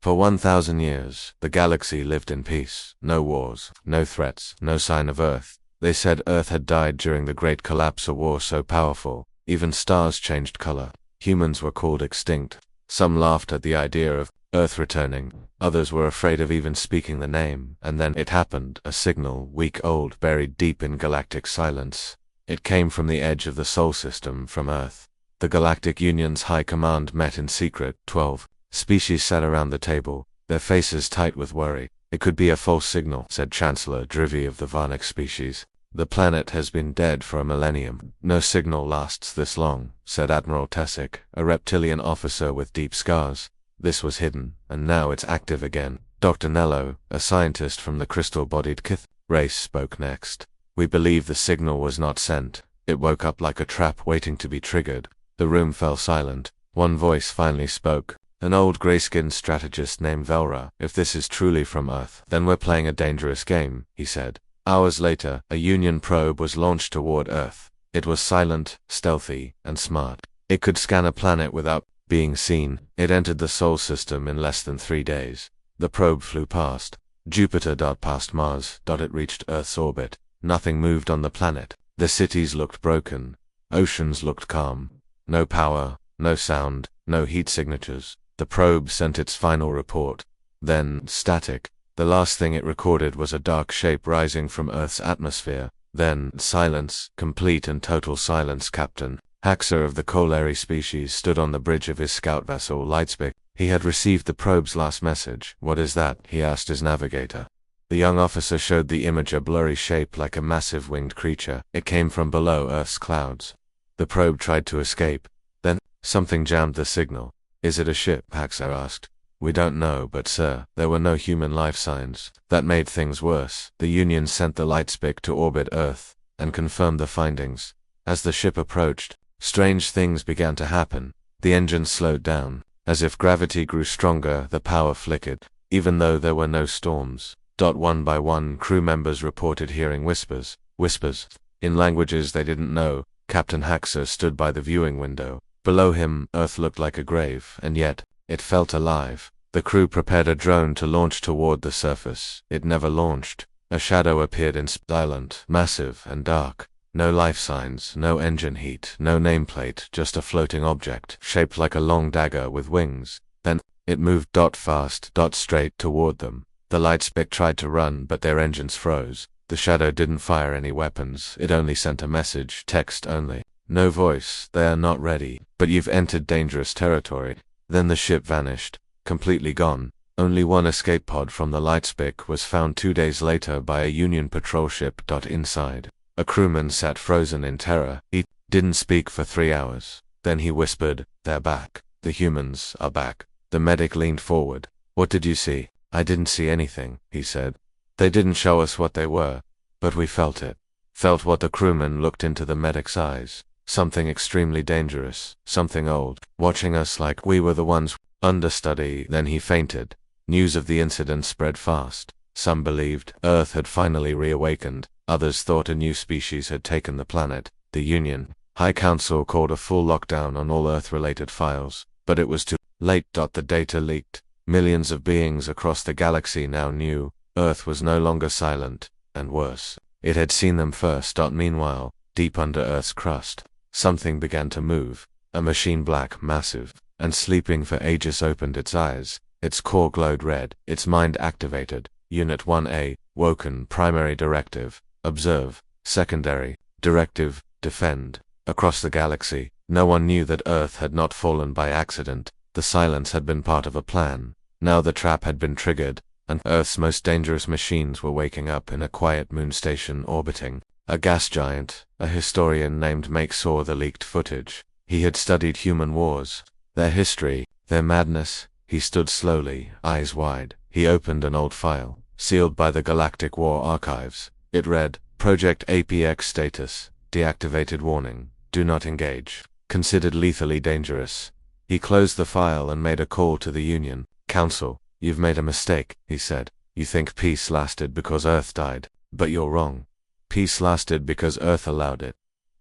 For 1,000 years, the galaxy lived in peace. No wars, no threats, no sign of Earth. They said Earth had died during the Great Collapse, a war so powerful, even stars changed color. Humans were called extinct. Some laughed at the idea of Earth returning. Others were afraid of even speaking the name. And then it happened, a signal, week-old, buried deep in galactic silence. It came from the edge of the Sol system, from Earth. The Galactic Union's High Command met in secret. 12 species sat around the table, their faces tight with worry. It could be a false signal, said Chancellor Drivy of the Varnic species. The planet has been dead for a millennium. No signal lasts this long, said Admiral Tessick, a reptilian officer with deep scars. This was hidden, and now it's active again. Dr. Nello, a scientist from the crystal-bodied Kith race, spoke next. We believe the signal was not sent. It woke up like a trap waiting to be triggered. The room fell silent. One voice finally spoke. An old gray-skinned strategist named Velra. If this is truly from Earth, then we're playing a dangerous game, he said. Hours later, a Union probe was launched toward Earth. It was silent, stealthy, and smart. It could scan a planet without being seen. It entered the Sol system in less than 3 days. The probe flew past Jupiter, past Mars. It reached Earth's orbit. Nothing moved on the planet. The cities looked broken. Oceans looked calm. No power, no sound, no heat signatures. The probe sent its final report. Then, static. The last thing it recorded was a dark shape rising from Earth's atmosphere. Then, silence, complete and total silence. Captain Haxer of the Kolari species stood on the bridge of his scout vessel, Lightspick. He had received the probe's last message. What is that? He asked his navigator. The young officer showed the image, a blurry shape like a massive winged creature. It came from below Earth's clouds. The probe tried to escape. Then, something jammed the signal. Is it a ship? Haxer asked. We don't know, but sir, there were no human life signs. That made things worse. The Union sent the Lightspick to orbit Earth and confirmed the findings. As the ship approached, strange things began to happen. The engines slowed down. As if gravity grew stronger, the power flickered, even though there were no storms. One by one, crew members reported hearing whispers. In languages they didn't know. Captain Haxer stood by the viewing window. Below him, Earth looked like a grave, and yet, it felt alive. The crew prepared a drone to launch toward the surface. It never launched. A shadow appeared in silent, massive, and dark. No life signs, no engine heat, no nameplate, just a floating object, shaped like a long dagger with wings. Then, it moved fast, straight toward them. The Lightspick tried to run, but their engines froze. The shadow didn't fire any weapons. It only sent a message, text only. No voice. They are not ready, but you've entered dangerous territory. Then the ship vanished, completely gone. Only one escape pod from the Lightspick was found 2 days later by a Union patrol ship. Inside, a crewman sat frozen in terror. He didn't speak for 3 hours. Then he whispered, "They're back. The humans are back." The medic leaned forward. "What did you see?" "I didn't see anything," he said. "They didn't show us what they were, but we felt it." Felt what? The crewman looked into the medic's eyes. Something extremely dangerous, something old, watching us like we were the ones. Understudy. Then he fainted. News of the incident spread fast. Some believed Earth had finally reawakened. Others thought a new species had taken the planet. The Union High Council called a full lockdown on all Earth-related files, but it was too late. The data leaked. Millions of beings across the galaxy now knew Earth was no longer silent, and worse, it had seen them first. Meanwhile, deep under Earth's crust, something began to move. A machine, black, massive, and sleeping for ages, opened its eyes. Its core glowed red. Its mind activated. Unit 1A, woken. Primary directive, observe. Secondary directive, defend. Across the galaxy, no one knew that Earth had not fallen by accident. The silence had been part of a plan. Now the trap had been triggered, and Earth's most dangerous machines were waking up in a quiet moon station orbiting a gas giant. A historian named Make saw the leaked footage. He had studied human wars, their history, their madness. He stood slowly, eyes wide. He opened an old file, sealed by the Galactic War Archives. It read, Project APX status, deactivated warning, do not engage, considered lethally dangerous. He closed the file and made a call to the Union Council. You've made a mistake, he said. You think peace lasted because Earth died, but you're wrong. Peace lasted because Earth allowed it.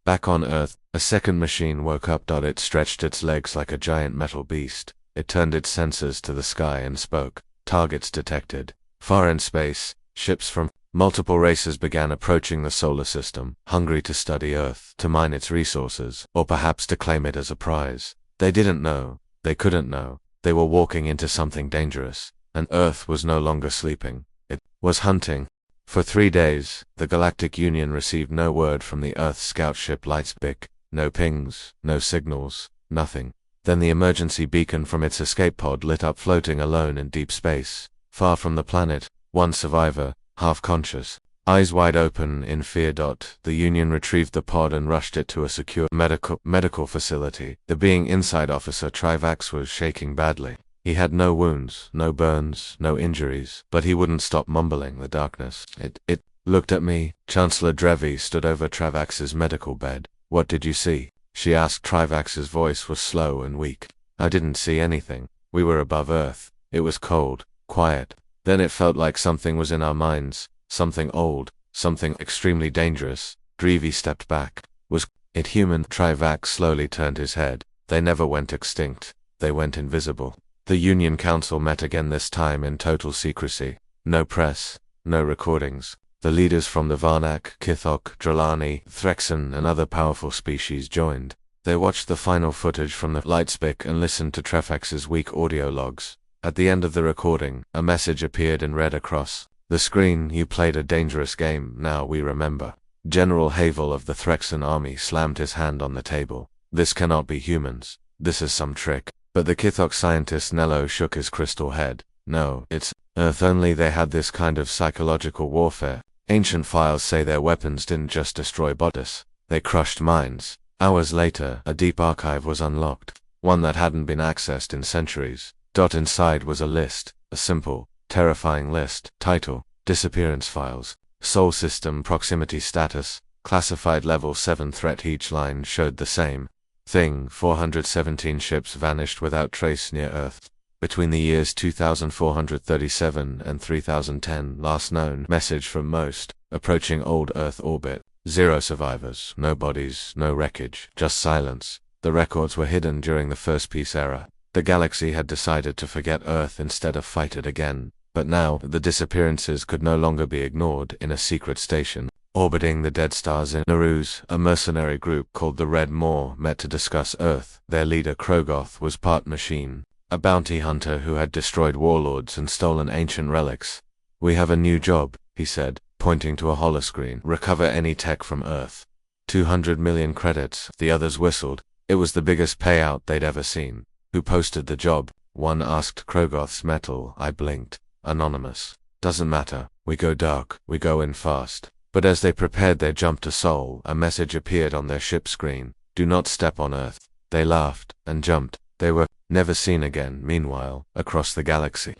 Back on Earth, a second machine woke up. It stretched its legs like a giant metal beast. It turned its sensors to the sky and spoke. Targets detected. Far in space, ships from multiple races began approaching the solar system, hungry to study Earth, to mine its resources, or perhaps to claim it as a prize. They didn't know. They couldn't know. They were walking into something dangerous, and Earth was no longer sleeping. It was hunting. For 3 days, the Galactic Union received no word from the Earth scout ship Lightspick. No pings, no signals, nothing. Then the emergency beacon from its escape pod lit up, floating alone in deep space. Far from the planet, one survivor, half conscious, eyes wide open in fear. The Union retrieved the pod and rushed it to a secure medical facility. The being inside, Officer Trivax, was shaking badly. He had no wounds, no burns, no injuries, but he wouldn't stop mumbling. The darkness. It looked at me. Chancellor Drevi stood over Trivax's medical bed. What did you see? She asked. Trivax's voice was slow and weak. I didn't see anything. We were above Earth. It was cold, quiet. Then it felt like something was in our minds, something old, something extremely dangerous. Drevi stepped back. Was it human? Trivax slowly turned his head. They never went extinct. They went invisible. The Union Council met again, this time in total secrecy. No press, no recordings. The leaders from the Varnak, Kithok, Dralani, Threxan, and other powerful species joined. They watched the final footage from the Lightspick and listened to Trefax's weak audio logs. At the end of the recording, a message appeared in red across the screen. You played a dangerous game, now we remember. General Havel of the Threxan army slammed his hand on the table. This cannot be humans. This is some trick. But the Kithok scientist Nello shook his crystal head. No, it's Earth only. They had this kind of psychological warfare. Ancient files say their weapons didn't just destroy bodies, they crushed minds. Hours later, a deep archive was unlocked, one that hadn't been accessed in centuries. Inside was a list, a simple, terrifying list. Title: Disappearance Files. Sol System Proximity Status, Classified Level 7 Threat. Each line showed the same thing. 417 ships vanished without trace near Earth. Between the years 2437 and 3010, last known message from most, approaching old Earth orbit. 0 survivors, no bodies, no wreckage, just silence. The records were hidden during the first peace era. The galaxy had decided to forget Earth instead of fight it again. But now, the disappearances could no longer be ignored. In a secret station, orbiting the dead stars in Naruz, a mercenary group called the Red Maw met to discuss Earth. Their leader Krogoth was part machine, a bounty hunter who had destroyed warlords and stolen ancient relics. We have a new job, he said, pointing to a holoscreen. Recover any tech from Earth. 200 million credits. The others whistled. It was the biggest payout they'd ever seen. Who posted the job? One asked. Krogoth's metal. I blinked. Anonymous. Doesn't matter. We go dark. We go in fast. But as they prepared their jump to Sol, a message appeared on their ship screen. Do not step on Earth. They laughed and jumped. They were never seen again. Meanwhile, across the galaxy,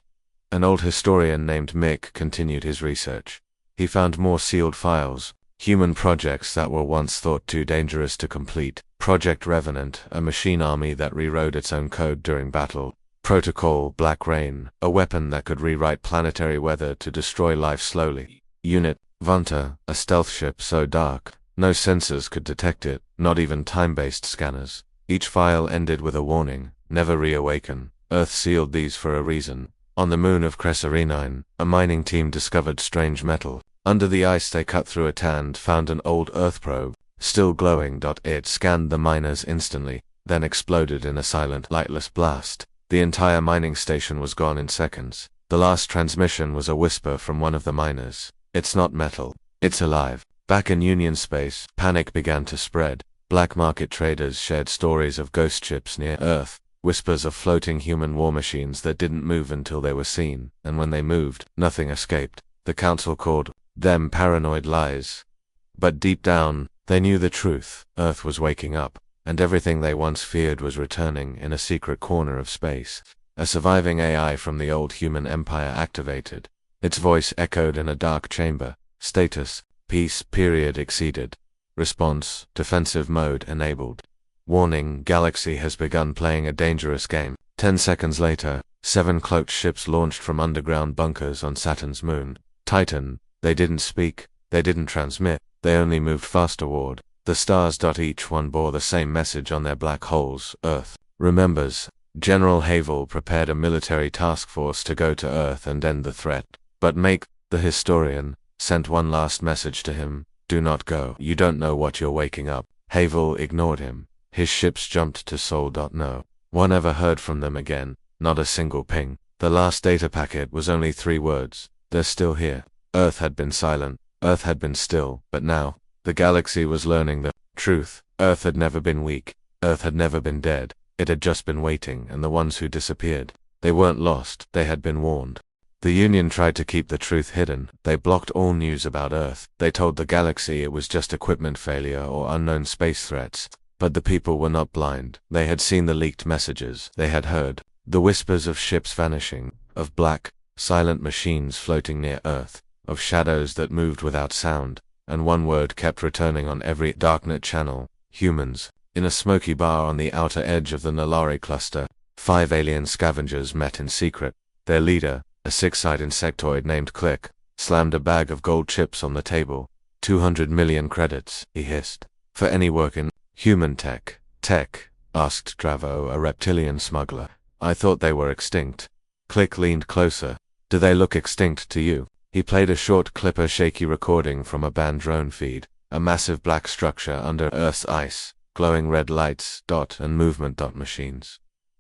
an old historian named Mick continued his research. He found more sealed files, human projects that were once thought too dangerous to complete. Project Revenant, a machine army that rewrote its own code during battle. Protocol Black Rain, a weapon that could rewrite planetary weather to destroy life slowly. Unit Vunta, a stealth ship so dark, no sensors could detect it, not even time-based scanners. Each file ended with a warning: never reawaken. Earth sealed these for a reason. On the moon of Cresserenine, a mining team discovered strange metal. Under the ice they cut through it and found an old Earth probe, still glowing. It scanned the miners instantly, then exploded in a silent, lightless blast. The entire mining station was gone in seconds. The last transmission was a whisper from one of the miners. It's not metal. It's alive. Back in Union space, panic began to spread. Black market traders shared stories of ghost ships near Earth, whispers of floating human war machines that didn't move until they were seen, and when they moved, nothing escaped. The council called them paranoid lies. But deep down, they knew the truth. Earth was waking up, and everything they once feared was returning. In a secret corner of space, a surviving AI from the old human empire activated. Its voice echoed in a dark chamber. Status: peace period exceeded. Response: defensive mode enabled. Warning: galaxy has begun playing a dangerous game. 10 seconds later, 7 cloaked ships launched from underground bunkers on Saturn's moon, Titan. They didn't speak, they didn't transmit, they only moved fast toward the stars. Each one bore the same message on their black holes. Earth remembers. General Havel prepared a military task force to go to Earth and end the threat. But Make, the historian, sent one last message to him: do not go. You don't know what you're waking up. Havel ignored him. His ships jumped to Sol. No one ever heard from them again, not a single ping. The last data packet was only 3 words: they're still here. Earth had been silent, Earth had been still, but now, the galaxy was learning the truth. Earth had never been weak, Earth had never been dead, it had just been waiting, and the ones who disappeared, they weren't lost, they had been warned. The Union tried to keep the truth hidden. They blocked all news about Earth. They told the galaxy it was just equipment failure or unknown space threats. But the people were not blind. They had seen the leaked messages. They had heard the whispers of ships vanishing, of black, silent machines floating near Earth, of shadows that moved without sound, and one word kept returning on every darknet channel: humans. In a smoky bar on the outer edge of the Nalari cluster, 5 alien scavengers met in secret. Their leader, a 6-eyed insectoid named Click, slammed a bag of gold chips on the table. 200 million credits, he hissed. For any work in human tech. Tech? Asked Dravo, a reptilian smuggler. I thought they were extinct. Click leaned closer. Do they look extinct to you? He played a short clipper shaky recording from a band drone feed. A massive black structure under Earth's ice, glowing red lights, and movement machines.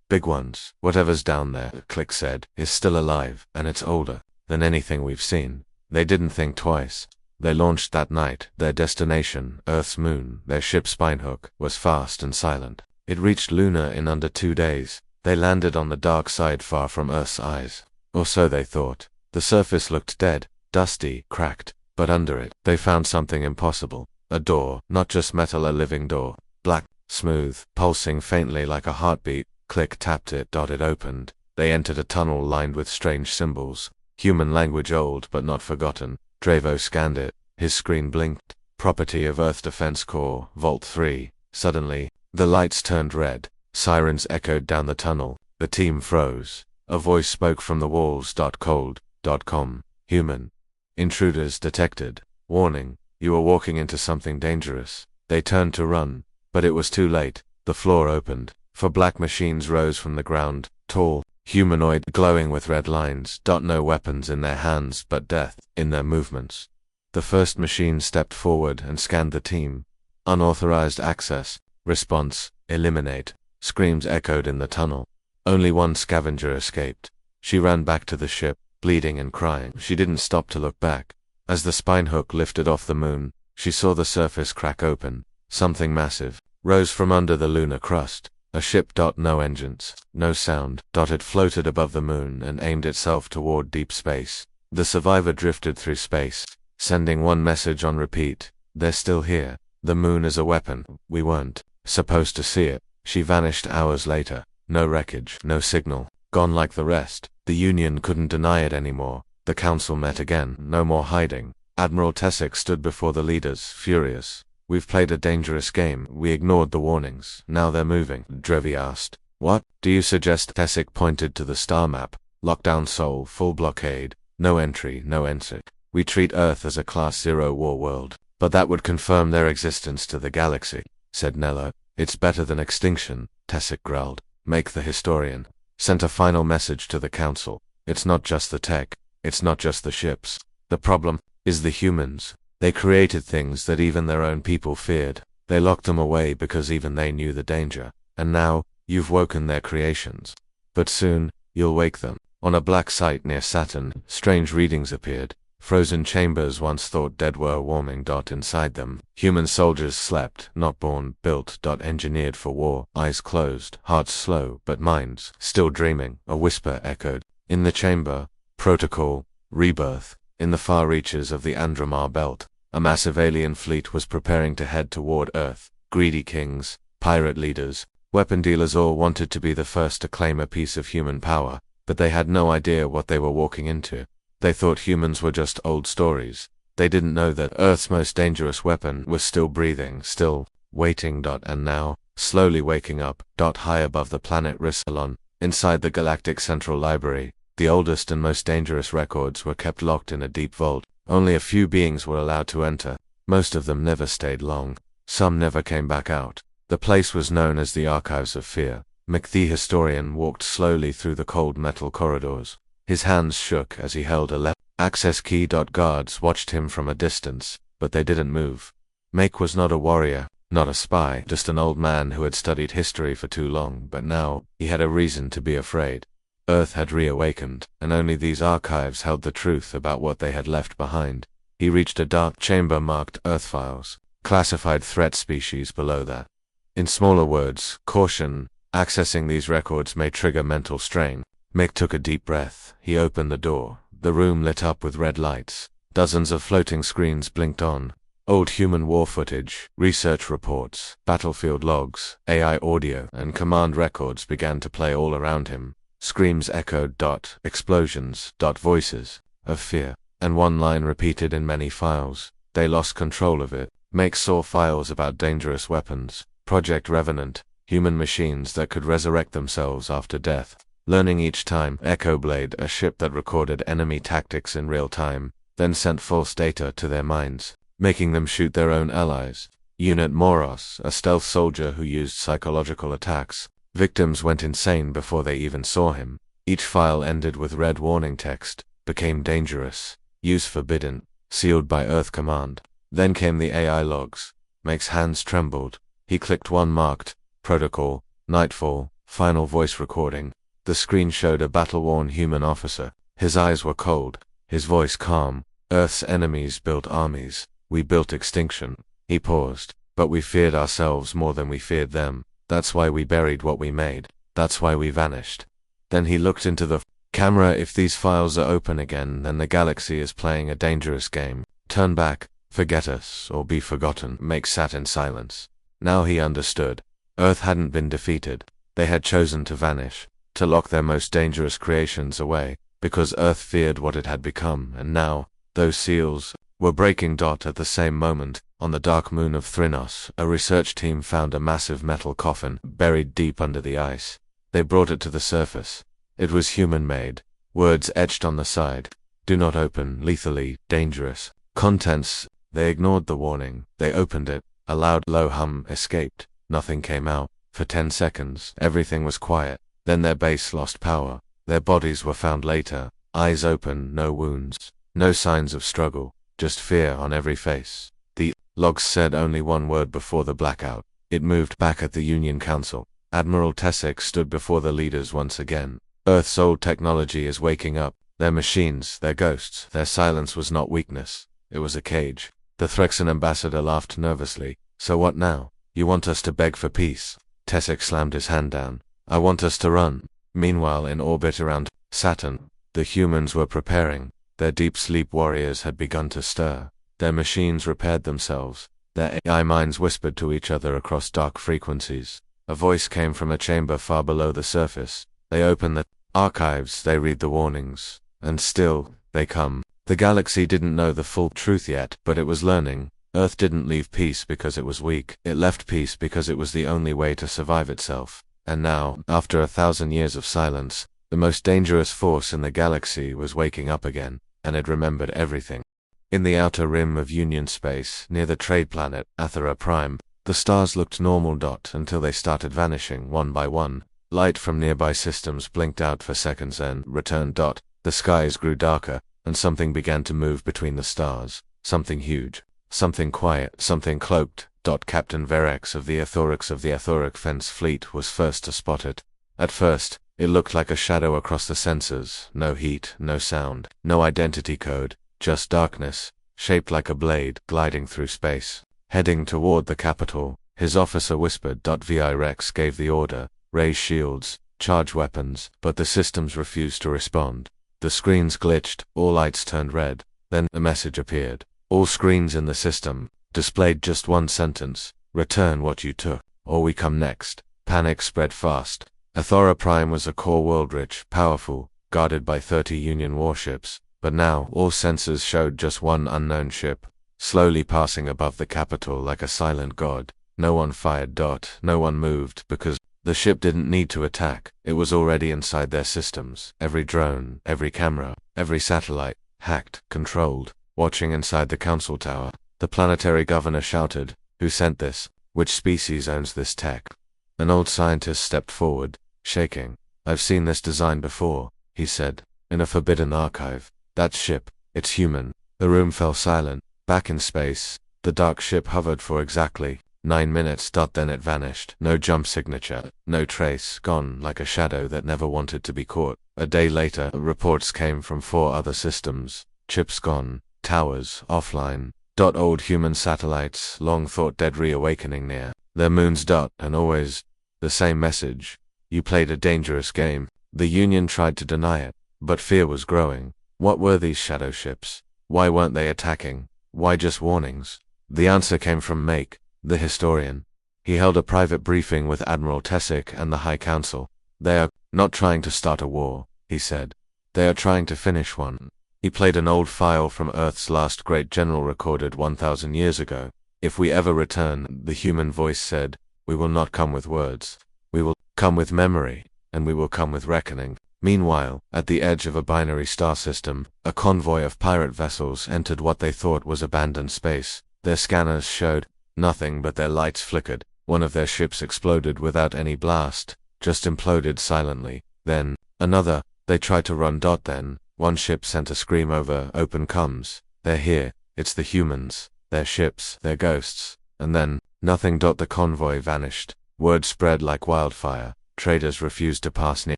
Big ones. Whatever's down there, Click said, is still alive, and it's older than anything we've seen. They didn't think twice. They launched that night. Their destination, Earth's moon, their ship Spinehook, was fast and silent. It reached Luna in under 2 days. They landed on the dark side far from Earth's eyes. Or so they thought. The surface looked dead, dusty, cracked, but under it, they found something impossible. A door, not just metal, a living door. Black, smooth, pulsing faintly like a heartbeat. Click tapped it. It opened. They entered a tunnel lined with strange symbols. Human language, old but not forgotten. Dravo scanned it. His screen blinked. Property of Earth Defense Corps, Vault 3. Suddenly, the lights turned red. Sirens echoed down the tunnel. The team froze. A voice spoke from the walls. Cold.com. Human. Intruders detected. Warning, you are walking into something dangerous. They turned to run, but it was too late. The floor opened. 4 black machines rose from the ground, tall, humanoid, glowing with red lines. No weapons in their hands, but death in their movements. The first machine stepped forward and scanned the team. Unauthorized access. Response: eliminate. Screams echoed in the tunnel. Only one scavenger escaped. She ran back to the ship, bleeding and crying. She didn't stop to look back. As the Spinehook lifted off the moon, she saw the surface crack open. Something massive rose from under the lunar crust. A ship. No engines, no sound. It floated above the moon and aimed itself toward deep space. The survivor drifted through space, sending one message on repeat: they're still here. The moon is a weapon. We weren't supposed to see it. She vanished hours later. No wreckage, no signal. Gone like the rest. The Union couldn't deny it anymore. The Council met again. No more hiding. Admiral Tessick stood before the leaders, furious. We've played a dangerous game. We ignored the warnings. Now they're moving. Drevi asked. What do you suggest? Tessick pointed to the star map. Lockdown Sol, full blockade. No entry, no exit. We treat Earth as a Class 0 war world. But that would confirm their existence to the galaxy, said Nello. It's better than extinction, Tessick growled. Make, the historian, sent a final message to the Council. It's not just the tech. It's not just the ships. The problem is the humans. They created things that even their own people feared. They locked them away because even they knew the danger. And now, you've woken their creations. But soon, you'll wake them. On a black site near Saturn, strange readings appeared. Frozen chambers once thought dead were warming. Inside them, human soldiers slept, not born, built. Engineered for war, eyes closed, hearts slow, but minds still dreaming. A whisper echoed. In the chamber, protocol, rebirth. In the far reaches of the Andromar belt, a massive alien fleet was preparing to head toward Earth. Greedy kings, pirate leaders, weapon dealers all wanted to be the first to claim a piece of human power, but they had no idea what they were walking into. They thought humans were just old stories. They didn't know that Earth's most dangerous weapon was still breathing, still waiting. And now, slowly waking up. High above the planet Rissalon, inside the Galactic Central Library, the oldest and most dangerous records were kept locked in a deep vault. Only a few beings were allowed to enter. Most of them never stayed long. Some never came back out. The place was known as the Archives of Fear. Mick the historian walked slowly through the cold metal corridors. His hands shook as he held a access key. Guards watched him from a distance, but they didn't move. Mick was not a warrior, not a spy, just an old man who had studied history for too long, but now he had a reason to be afraid. Earth had reawakened, and only these archives held the truth about what they had left behind. He reached a dark chamber marked Earth Files, classified threat species below that. In smaller words, caution, accessing these records may trigger mental strain. Mick took a deep breath. He opened the door. The room lit up with red lights. Dozens of floating screens blinked on. Old human war footage, research reports, battlefield logs, AI audio, and command records began to play all around him. Screams echoed. Explosions. Voices of fear. And one line repeated in many files. They lost control of it. Mick saw files about dangerous weapons, Project Revenant, human machines that could resurrect themselves after death. Learning each time, Echo Blade, a ship that recorded enemy tactics in real time, then sent false data to their minds, making them shoot their own allies. Unit Moros, a stealth soldier who used psychological attacks. Victims went insane before they even saw him. Each file ended with red warning text, became dangerous, use forbidden, sealed by Earth Command. Then came the AI logs. Mick's hands trembled. He clicked one marked, Protocol, Nightfall, Final Voice Recording. The screen showed a battle-worn human officer. His eyes were cold, his voice calm. Earth's enemies built armies. We built extinction. He paused. But we feared ourselves more than we feared them. That's why we buried what we made. That's why we vanished. Then he looked into the camera. If these files are open again, then the galaxy is playing a dangerous game. Turn back, forget us, or be forgotten. Mick sat in silence. Now he understood. Earth hadn't been defeated. They had chosen to vanish, to lock their most dangerous creations away, because Earth feared what it had become, and now, those seals were breaking. At the same moment, on the dark moon of Thrinos, a research team found a massive metal coffin buried deep under the ice. They brought it to the surface. It was human-made. Words etched on the side. Do not open, lethally, dangerous. Contents. They ignored the warning. They opened it. A loud, low hum escaped. Nothing came out. For 10 seconds, everything was quiet. Then their base lost power. Their bodies were found later. Eyes open, no wounds. No signs of struggle. Just fear on every face. The logs said only one word before the blackout. It moved back at the Union Council. Admiral Tessick stood before the leaders once again. Earth's old technology is waking up. Their machines, their ghosts, their silence was not weakness. It was a cage. The Threxan ambassador laughed nervously. So what now? You want us to beg for peace? Tessick slammed his hand down. I want us to run. Meanwhile, in orbit around Saturn, the humans were preparing. Their deep sleep warriors had begun to stir. Their machines repaired themselves. Their AI minds whispered to each other across dark frequencies. A voice came from a chamber far below the surface. They open the archives, they read the warnings. And still, they come. The galaxy didn't know the full truth yet, but it was learning. Earth didn't leave peace because it was weak. It left peace because it was the only way to survive itself. And now, after 1,000 years of silence, the most dangerous force in the galaxy was waking up again, and it remembered everything. In the outer rim of Union space, near the trade planet, Athera Prime, the stars looked normal. Until they started vanishing one by one. Light from nearby systems blinked out for seconds and returned. The skies grew darker, and something began to move between the stars. Something huge. Something quiet, something cloaked. Captain Verex of the Athoric Fence Fleet was first to spot it. At first, it looked like a shadow across the sensors. No heat, no sound, no identity code, just darkness, shaped like a blade, gliding through space. Heading toward the capital, his officer whispered. VI Rex gave the order, raise shields, charge weapons, but the systems refused to respond. The screens glitched, all lights turned red. Then a message appeared. All screens in the system displayed just one sentence: return what you took, or we come next. Panic spread fast. Athora Prime was a core world rich, powerful, guarded by 30 Union warships, but now all sensors showed just one unknown ship, slowly passing above the capital like a silent god. No one fired. No one moved, because the ship didn't need to attack. It was already inside their systems. Every drone, every camera, every satellite, hacked, controlled. Watching inside the council tower, the planetary governor shouted, "Who sent this? Which species owns this tech?" An old scientist stepped forward, shaking. I've seen this design before, he said, in a forbidden archive. That ship, it's human. The room fell silent. Back in space, the dark ship hovered for exactly 9 minutes. Then it vanished. No jump signature, no trace, gone like a shadow that never wanted to be caught. A day later, reports came from 4 other systems. Chips gone, towers offline. Old human satellites, long thought dead, reawakening near their moons. And always the same message. You played a dangerous game. The Union tried to deny it, but fear was growing. What were these shadow ships? Why weren't they attacking? Why just warnings? The answer came from Make, the historian. He held a private briefing with Admiral Tessick and the High Council. They are not trying to start a war, he said. They are trying to finish one. He played an old file from Earth's last great general recorded 1,000 years ago. If we ever return, the human voice said, we will not come with words. We will come with memory, and we will come with reckoning. Meanwhile, at the edge of a binary star system, a convoy of pirate vessels entered what they thought was abandoned space. Their scanners showed nothing, but their lights flickered. One of their ships exploded without any blast, just imploded silently. Then, another. They tried to run. Then, one ship sent a scream over open comms. They're here. It's the humans. Their ships, their ghosts. And then, nothing. The convoy vanished. Word spread like wildfire. Traders refused to pass near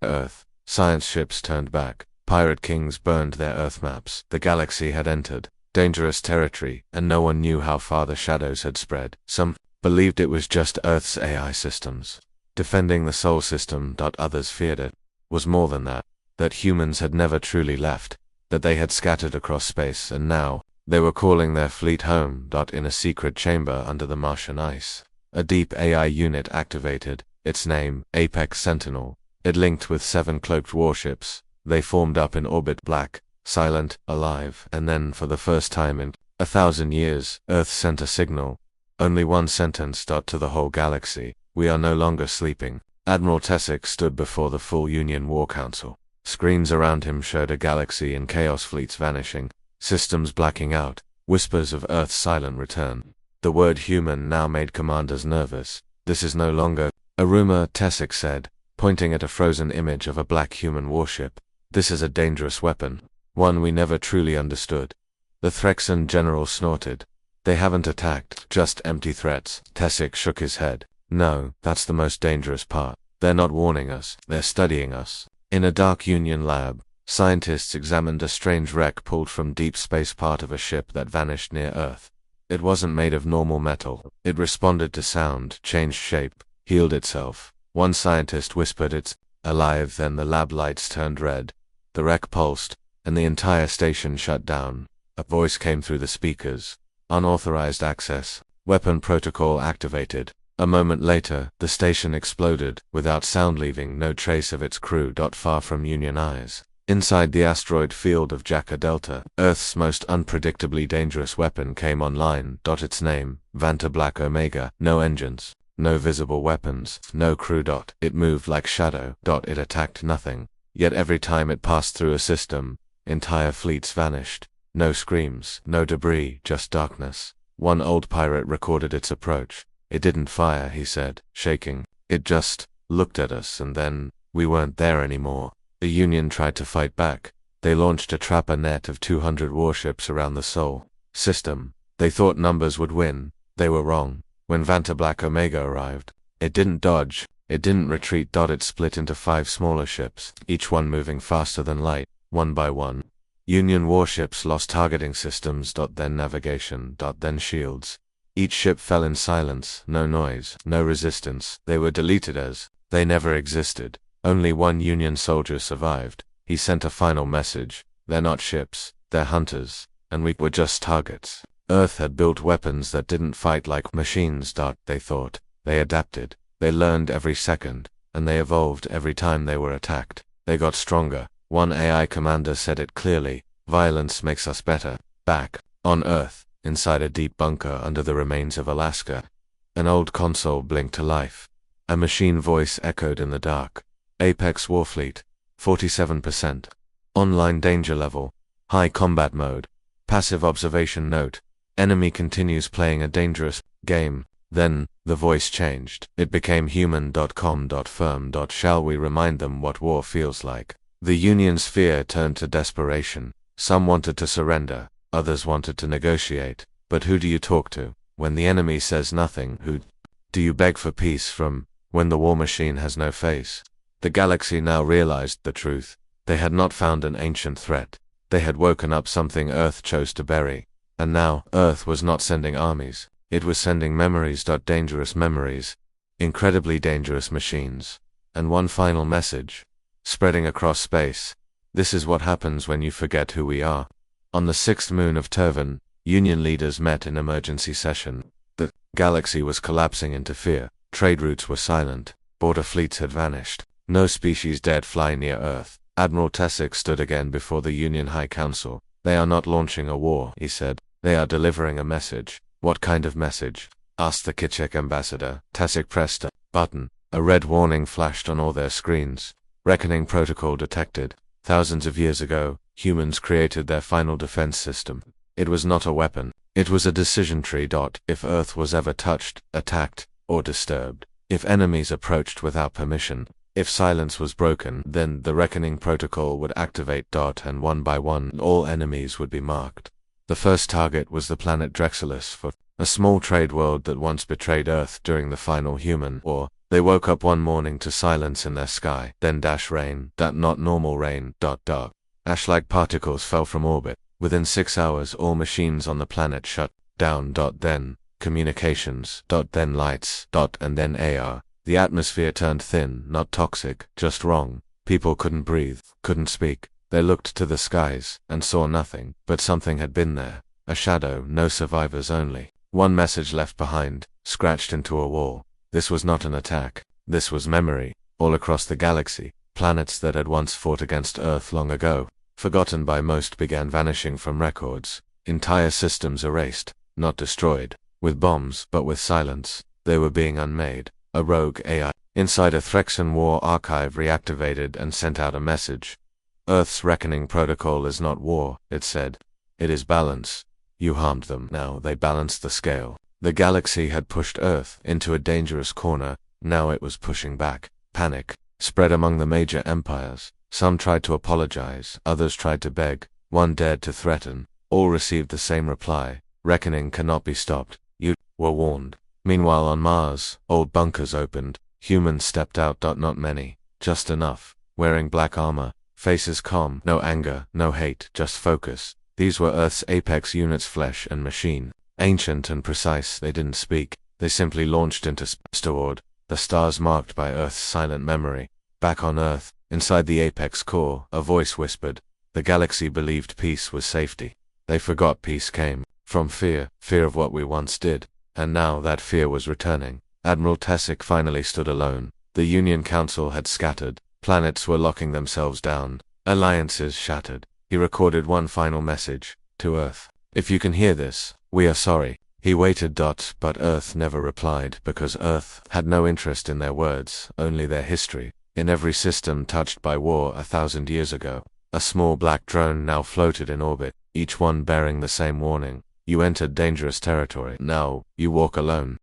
Earth. Science ships turned back. Pirate kings burned their Earth maps. The galaxy had entered dangerous territory, and no one knew how far the shadows had spread. Some believed it was just Earth's AI systems defending the Sol system. Others feared it was more than that, that humans had never truly left, that they had scattered across space, and now they were calling their fleet home. In a secret chamber under the Martian ice, a deep AI unit activated, its name, Apex Sentinel. It linked with 7 cloaked warships. They formed up in orbit, black, silent, alive, and then, for the first time in 1,000 years, Earth sent a signal. Only one sentence. To the whole galaxy, we are no longer sleeping. Admiral Tessick stood before the full Union War Council. Screens around him showed a galaxy in chaos, fleets vanishing, systems blacking out, whispers of Earth's silent return. The word human now made commanders nervous. This is no longer a rumor, Tessick said, pointing at a frozen image of a black human warship. This is a dangerous weapon, one we never truly understood. The Threxan general snorted. They haven't attacked, just empty threats. Tessick shook his head. No, that's the most dangerous part. They're not warning us, they're studying us. In a dark Union lab, scientists examined a strange wreck pulled from deep space, part of a ship that vanished near Earth. It wasn't made of normal metal. It responded to sound, changed shape, healed itself. One scientist whispered, it's alive. Then the lab lights turned red. The wreck pulsed, and the entire station shut down. A voice came through the speakers. Unauthorized access. Weapon protocol activated. A moment later, the station exploded, without sound, leaving no trace of its crew. Far from Union eyes, inside the asteroid field of Jaka Delta, Earth's most unpredictably dangerous weapon came online. Its name, Vanta Black Omega. No engines. No visible weapons, no crew. It moved like shadow. It attacked nothing. Yet every time it passed through a system, entire fleets vanished. No screams, no debris, just darkness. One old pirate recorded its approach. It didn't fire, he said, shaking. It just looked at us, and then we weren't there anymore. The Union tried to fight back. They launched a trapper net of 200 warships around the Sol system. They thought numbers would win. They were wrong. When Vanta Black Omega arrived, it didn't dodge, it didn't retreat. It split into 5 smaller ships, each one moving faster than light, one by one. Union warships lost targeting systems. Then navigation. Then shields. Each ship fell in silence, no noise, no resistance. They were deleted as they never existed. Only one Union soldier survived. He sent a final message. They're not ships, they're hunters, and we were just targets. Earth had built weapons that didn't fight like machines. They thought. They adapted. They learned every second, and they evolved every time they were attacked. They got stronger. One AI commander said it clearly. Violence makes us better. Back on Earth, inside a deep bunker under the remains of Alaska, an old console blinked to life. A machine voice echoed in the dark. Apex Warfleet, 47%. Online danger level, high combat mode. Passive observation note. Enemy continues playing a dangerous game. Then, the voice changed. It became human.com.firm. Shall we remind them what war feels like? The Union's fear turned to desperation. Some wanted to surrender, others wanted to negotiate. But who do you talk to? When the enemy says nothing, who do you beg for peace from? When the war machine has no face? The galaxy now realized the truth. They had not found an ancient threat. They had woken up something Earth chose to bury. And now, Earth was not sending armies. It was sending memories. Dangerous memories. Incredibly dangerous machines. And one final message, spreading across space. This is what happens when you forget who we are. On the 6th moon of Turvan, Union leaders met in emergency session. The galaxy was collapsing into fear. Trade routes were silent. Border fleets had vanished. No species dared fly near Earth. Admiral Tessick stood again before the Union High Council. They are not launching a war, he said. They are delivering a message. What kind of message? Asked the Kitchek ambassador. Tessick pressed a button. A red warning flashed on all their screens. Reckoning protocol detected. Thousands of years ago, humans created their final defense system. It was not a weapon. It was a decision tree. If Earth was ever touched, attacked, or disturbed, if enemies approached without permission, if silence was broken, then the reckoning protocol would activate. And one by one, all enemies would be marked. The first target was the planet Drexelis, for a small trade world that once betrayed Earth during the final human war. They woke up one morning to silence in their sky, then rain, not normal rain. Dark. Ash-like particles fell from orbit. Within 6 hours, all machines on the planet shut down. Then communications. Then lights. And then AR. The atmosphere turned thin, not toxic, just wrong. People couldn't breathe, couldn't speak. They looked to the skies, and saw nothing, but something had been there. A shadow, no survivors only. One message left behind, scratched into a wall. This was not an attack. This was memory. All across the galaxy, planets that had once fought against Earth long ago, forgotten by most, began vanishing from records. Entire systems erased, not destroyed, with bombs, but with silence. They were being unmade. A rogue AI inside a Threxan war archive reactivated and sent out a message. Earth's reckoning protocol is not war, it said. It is balance. You harmed them. Now they balanced the scale. The galaxy had pushed Earth into a dangerous corner. Now it was pushing back. Panic spread among the major empires. Some tried to apologize, others tried to beg, one dared to threaten. All received the same reply. Reckoning cannot be stopped. You were warned. Meanwhile on Mars, old bunkers opened. Humans stepped out. Not many, just enough, wearing black armor, faces calm, no anger, no hate, just focus. These were Earth's apex units, flesh and machine. Ancient and precise, they didn't speak. They simply launched into space toward the stars marked by Earth's silent memory. Back on Earth, inside the apex core, a voice whispered. The galaxy believed peace was safety. They forgot peace came from fear of what we once did. And now that fear was returning. Admiral Tessick finally stood alone. The Union Council had scattered. Planets were locking themselves down. Alliances shattered. He recorded one final message to Earth. If you can hear this, we are sorry. He waited. But Earth never replied, because Earth had no interest in their words, only their history. In every system touched by war 1,000 years ago, a small black drone now floated in orbit, each one bearing the same warning. You entered dangerous territory. Now, you walk alone.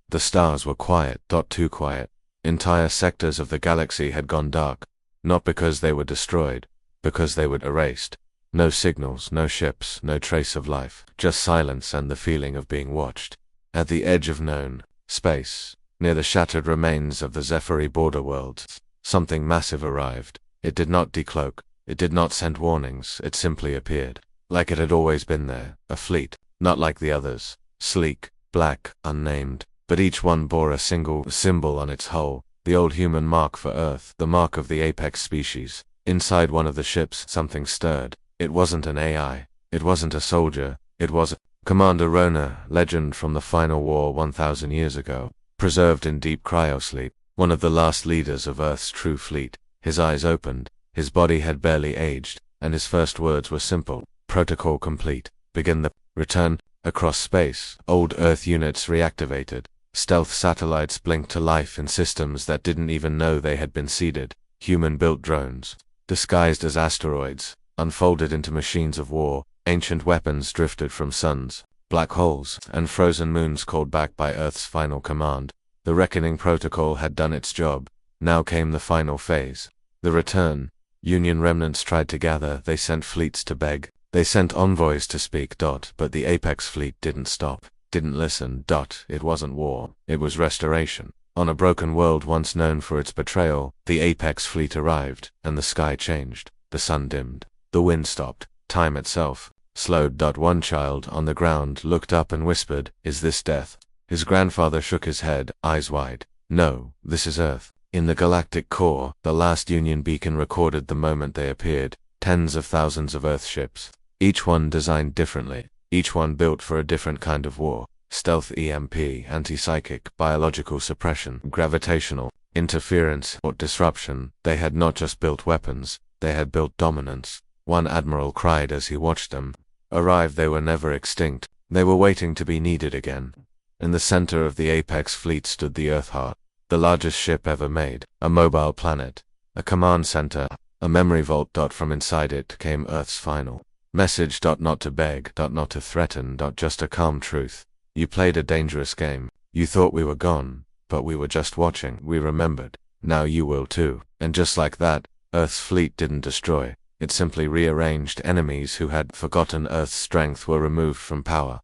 The stars were quiet. Too quiet. Entire sectors of the galaxy had gone dark. Not because they were destroyed, because they were erased. No signals, no ships, no trace of life. Just silence and the feeling of being watched. At the edge of known space, near the shattered remains of the Zephyri border worlds, something massive arrived. It did not decloak. It did not send warnings. It simply appeared. Like it had always been there. A fleet. Not like the others, sleek, black, unnamed, but each one bore a single symbol on its hull, the old human mark for Earth, the mark of the apex species. Inside one of the ships, something stirred. It wasn't an AI, it wasn't a soldier, it was Commander Rona, legend from the final war 1,000 years ago, preserved in deep cryosleep, one of the last leaders of Earth's true fleet. His eyes opened, his body had barely aged, and his first words were simple. Protocol complete. Begin the return. Across space, old Earth units reactivated. Stealth satellites blinked to life in systems that didn't even know they had been seeded. Human-built drones, disguised as asteroids, unfolded into machines of war. Ancient weapons drifted from suns. Black holes and frozen moons called back by Earth's final command. The Reckoning Protocol had done its job. Now came the final phase. The return. Union remnants tried to gather, they sent fleets to beg. They sent envoys to speak. But the Apex fleet didn't stop, didn't listen. It wasn't war, it was restoration. On a broken world once known for its betrayal, the Apex fleet arrived, and the sky changed. The sun dimmed. The wind stopped. Time itself slowed. One child on the ground looked up and whispered, "Is this death?" His grandfather shook his head, eyes wide. "No, this is Earth." In the galactic core, the last Union beacon recorded the moment they appeared. Tens of thousands of Earth ships. Each one designed differently. Each one built for a different kind of war. Stealth EMP, anti-psychic, biological suppression, gravitational interference, or disruption. They had not just built weapons, they had built dominance. One admiral cried as he watched them arrive. They were never extinct. They were waiting to be needed again. In the center of the Apex fleet stood the Earthheart, the largest ship ever made, a mobile planet, a command center, a memory vault. From inside it came Earth's final message. Not to beg, not to threaten, just a calm truth. You played a dangerous game. You thought we were gone, but we were just watching. We remembered. Now you will too. And just like that, Earth's fleet didn't destroy. It simply rearranged. Enemies who had forgotten Earth's strength were removed from power.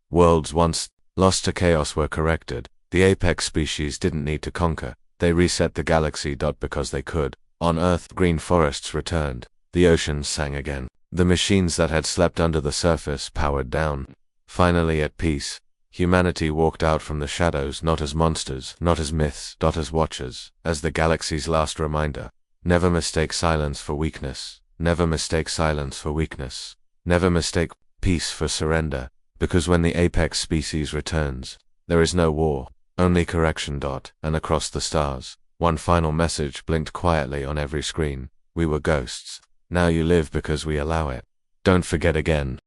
Worlds once lost to chaos were corrected. The Apex species didn't need to conquer. They reset the galaxy. Because they could. On Earth, green forests returned. The oceans sang again. The machines that had slept under the surface powered down. Finally at peace, humanity walked out from the shadows, not as monsters, not as myths, not as watchers, as the galaxy's last reminder. Never mistake silence for weakness. Never mistake silence for weakness. Never mistake peace for surrender. Because when the Apex species returns, there is no war, only correction. And across the stars, one final message blinked quietly on every screen. We were ghosts. Now you live because we allow it. Don't forget again.